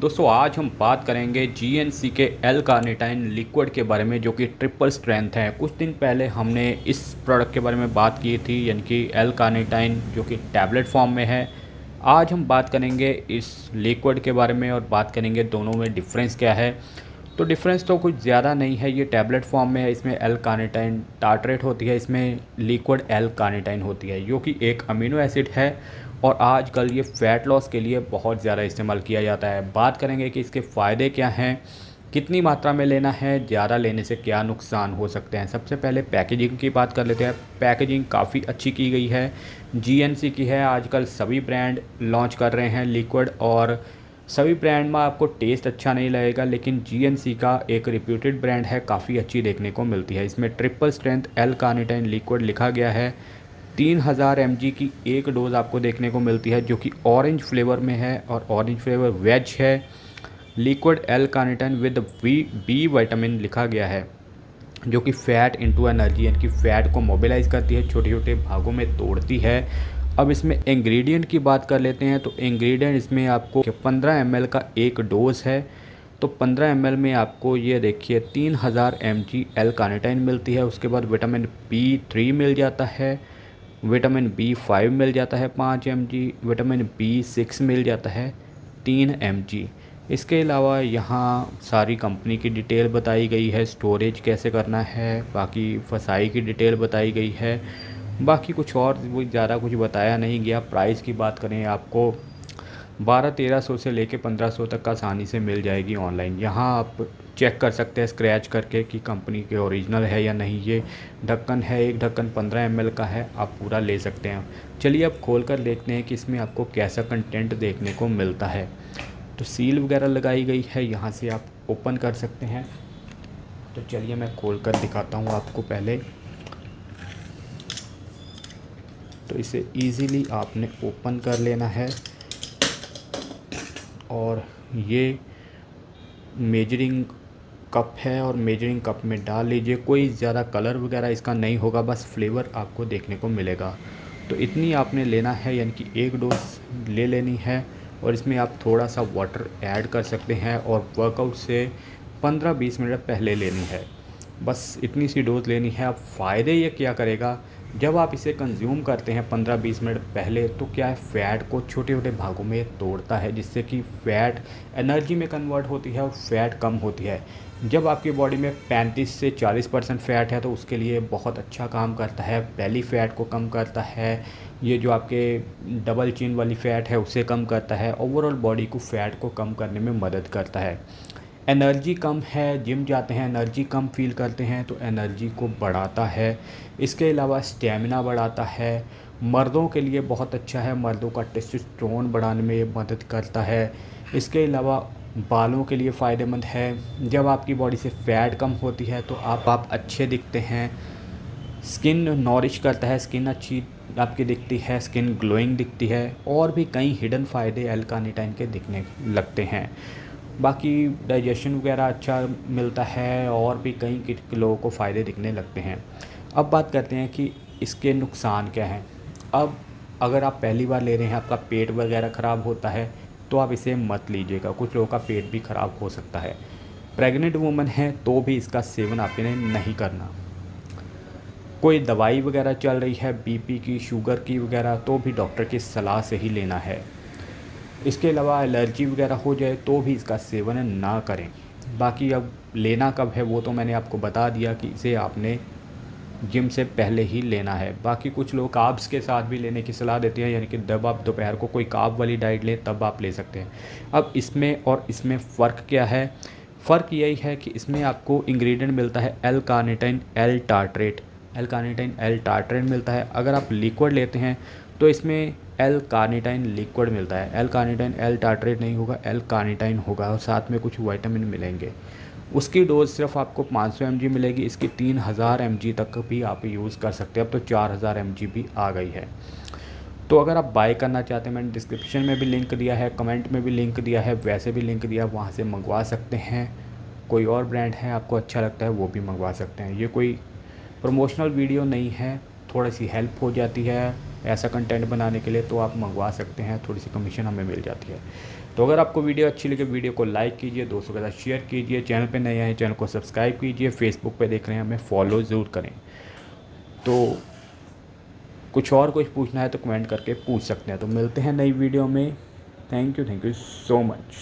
दोस्तों आज हम बात करेंगे जीएनसी के एल कार्निटाइन लिक्विड के बारे में जो कि ट्रिपल स्ट्रेंथ है। कुछ दिन पहले हमने इस प्रोडक्ट के बारे में बात की थी, यानी कि एल कार्निटाइन जो कि टैबलेट फॉर्म में है। आज हम बात करेंगे इस लिक्विड के बारे में और बात करेंगे दोनों में डिफरेंस क्या है। तो डिफरेंस तो कुछ ज़्यादा नहीं है, ये टैबलेट फॉर्म में है, इसमें एल कार्निटाइन टार्ट्रेट होती है, इसमें लिक्विड एल कार्निटाइन होती है जो कि एक अमीनो एसिड है और आजकल ये फ़ैट लॉस के लिए बहुत ज़्यादा इस्तेमाल किया जाता है। बात करेंगे कि इसके फ़ायदे क्या हैं, कितनी मात्रा में लेना है, ज़्यादा लेने से क्या नुकसान हो सकते हैं। सबसे पहले पैकेजिंग की बात कर लेते हैं। पैकेजिंग काफ़ी अच्छी की गई है, जीएनसी की है। आजकल सभी ब्रांड लॉन्च कर रहे हैं लिक्विड और सभी ब्रांड में आपको टेस्ट अच्छा नहीं लगेगा, लेकिन जीएनसी का एक रिप्यूटेड ब्रांड है, काफ़ी अच्छी देखने को मिलती है। इसमें triple strength L carnitine liquid लिखा गया है। 3000 mg की एक डोज़ आपको देखने को मिलती है जो कि ऑरेंज फ्लेवर में है और ऑरेंज फ्लेवर वेज है। Liquid L carnitine with B vitamin लिखा गया है जो कि फ़ैट इनटू एनर्जी, यानी कि फ़ैट को मोबिलाइज़ करती है, छोटे छोटे भागों में तोड़ती है। अब इसमें इंग्रेडिएंट की बात कर लेते हैं। तो इंग्रेडिएंट इसमें आपको 15 ml का एक डोज़ है। तो 15 ml में आपको ये देखिए 3000 mg एल कार्निटाइन मिलती है। उसके बाद विटामिन B3 मिल जाता है, विटामिन B5 मिल जाता है 5 mg, विटामिन B6 मिल जाता है 3 mg। इसके अलावा यहाँ सारी कंपनी की डिटेल बताई गई है, स्टोरेज कैसे करना है, बाकी फसाई की डिटेल बताई गई है। बाकी कुछ और वो ज़्यादा कुछ बताया नहीं गया। प्राइस की बात करें, आपको 1200-1300 से लेके 1500 तक का आसानी से मिल जाएगी ऑनलाइन। यहाँ आप चेक कर सकते हैं स्क्रैच करके कि कंपनी के ओरिजिनल है या नहीं। ये ढक्कन है, एक ढक्कन 15 ml का है, आप पूरा ले सकते हैं। चलिए अब खोल कर देखते हैं कि इसमें आपको कैसा कंटेंट देखने को मिलता है। तो सील वगैरह लगाई गई है, यहाँ से आप ओपन कर सकते हैं। तो चलिए मैं खोल कर दिखाता हूँ आपको पहले। तो इसे इजीली आपने ओपन कर लेना है और ये मेजरिंग कप है और मेजरिंग कप में डाल लीजिए। कोई ज़्यादा कलर वगैरह इसका नहीं होगा, बस फ्लेवर आपको देखने को मिलेगा। तो इतनी आपने लेना है, यानी कि एक डोज ले लेनी है और इसमें आप थोड़ा सा वाटर ऐड कर सकते हैं और वर्कआउट से 15-20 मिनट पहले लेनी है। बस इतनी सी डोज़ लेनी है। अब फ़ायदे ये क्या करेगा, जब आप इसे कंज्यूम करते हैं 15-20 मिनट पहले, तो क्या है, फ़ैट को छोटे छोटे भागों में तोड़ता है, जिससे कि फ़ैट एनर्जी में कन्वर्ट होती है और फ़ैट कम होती है। जब आपकी बॉडी में 35 से 40% फ़ैट है तो उसके लिए बहुत अच्छा काम करता है। बेली फ़ैट को कम करता है, ये जो आपके डबल चिन वाली फ़ैट है उसे कम करता है। ओवरऑल बॉडी को फ़ैट को कम करने में मदद करता है। एनर्जी कम है, जिम जाते हैं एनर्जी कम फील करते हैं, तो एनर्जी को बढ़ाता है। इसके अलावा स्टेमिना बढ़ाता है। मर्दों के लिए बहुत अच्छा है, मर्दों का टेस्टोस्टेरोन बढ़ाने में ये मदद करता है। इसके अलावा बालों के लिए फ़ायदेमंद है। जब आपकी बॉडी से फ़ैट कम होती है तो आप अच्छे दिखते हैं। स्किन नॉरिश करता है, स्किन अच्छी आपकी दिखती है, स्किन ग्लोइंग दिखती है। और भी कई हिडन फ़ायदे एल कार्निटाइन के दिखने लगते हैं। बाकी डाइजेशन वगैरह अच्छा मिलता है और भी कई लोगों को फ़ायदे दिखने लगते हैं। अब बात करते हैं कि इसके नुकसान क्या हैं। अब अगर आप पहली बार ले रहे हैं, आपका पेट वगैरह ख़राब होता है तो आप इसे मत लीजिएगा। कुछ लोगों का पेट भी ख़राब हो सकता है। प्रेग्नेंट वूमन है तो भी इसका सेवन आपने नहीं करना। कोई दवाई वगैरह चल रही है बीपी की, शुगर की वगैरह, तो भी डॉक्टर की सलाह से ही लेना है। इसके अलावा एलर्जी वगैरह हो जाए तो भी इसका सेवन ना करें। बाकी अब लेना कब है वो तो मैंने आपको बता दिया कि इसे आपने जिम से पहले ही लेना है। बाकी कुछ लोग कार्ब्स के साथ भी लेने की सलाह देते हैं, यानी कि जब आप दोपहर को कोई कार्ब वाली डाइट लें तब आप ले सकते हैं। अब इसमें और इसमें फ़र्क क्या है, फ़र्क यही है कि इसमें आपको इंग्रेडिएंट मिलता है L carnitine L tartrate. L carnitine L tartrate मिलता है। अगर आप लिक्विड लेते हैं तो इसमें एल कार्निटाइन लिक्विड मिलता है। एल कार्निटाइन एल टार्ट्रेट नहीं होगा, एल कार्निटाइन होगा और साथ में कुछ विटामिन मिलेंगे। उसकी डोज़ सिर्फ आपको 500 mg मिलेगी। इसकी 3000 mg तक भी आप यूज़ कर सकते हैं। अब तो 4000 mg भी आ गई है। तो अगर आप बाय करना चाहते हैं, मैंने डिस्क्रिप्शन में भी लिंक दिया है, कमेंट में भी लिंक दिया है, वैसे भी लिंक दिया, वहाँ से मंगवा सकते हैं। कोई और ब्रांड है आपको अच्छा लगता है वो भी मंगवा सकते हैं। ये कोई प्रमोशनल वीडियो नहीं है, थोड़ी सी हेल्प हो जाती है ऐसा कंटेंट बनाने के लिए, तो आप मंगवा सकते हैं, थोड़ी सी कमीशन हमें मिल जाती है। तो तो अगर आपको वीडियो अच्छी लगे वीडियो को लाइक कीजिए, दोस्तों के साथ शेयर कीजिए, चैनल पे नए आए चैनल को सब्सक्राइब कीजिए, फेसबुक पे देख रहे हैं हमें फॉलो ज़रूर करें। तो कुछ पूछना है तो कमेंट करके पूछ सकते हैं। तो मिलते हैं नई वीडियो में। Thank you so much.